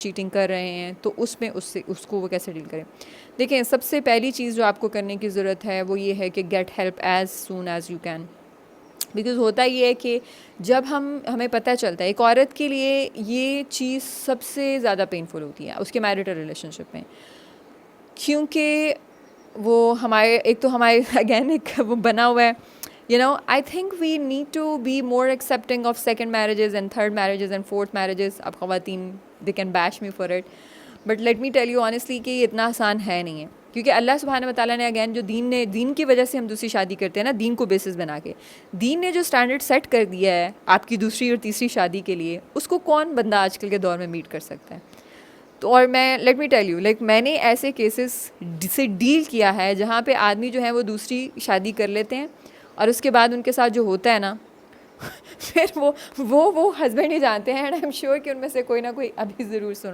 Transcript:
Cheating کر رہے ہیں تو اس میں اس کو وہ کیسے ڈیل کریں. دیکھیں سب سے پہلی چیز جو آپ کو کرنے کی ضرورت ہے وہ یہ ہے کہ get help as soon as you can. Because ہوتا یہ ہے کہ جب ہمیں پتہ چلتا ہے ایک عورت کے لیے یہ چیز سب سے زیادہ پینفل ہوتی ہے اس کے میرٹل ریلیشن شپ میں, کیونکہ وہ ہمارے ایک تو ہمارے اگین ایک وہ بنا ہوا ہے I think we need to be more accepting of second marriages and third marriages and fourth marriages. اب خواتین they can bash me for it, but let me tell you honestly کہ یہ اتنا آسان ہے نہیں ہے, کیونکہ اللہ سبحانہ وتعالیٰ نے اگین جو دین کی وجہ سے ہم دوسری شادی کرتے ہیں نا, دین کو بیسس بنا کے, دین نے جو اسٹینڈرڈ سیٹ کر دیا ہے آپ کی دوسری اور تیسری شادی کے لیے, اس کو کون بندہ آج کل کے دور میں میٹ کر سکتا ہے. تو اور میں لیٹ می ٹیل یو میں نے ایسے کیسز سے ڈیل کیا ہے جہاں پہ آدمی جو ہیں وہ دوسری شادی کر لیتے ہیں اور اس کے بعد ان کے ساتھ جو ہوتا ہے نا پھر وہ ہسبینڈ ہی جانتے ہیں, اینڈ آئی ایم شیور کہ ان میں سے کوئی نہ کوئی ابھی ضرور سن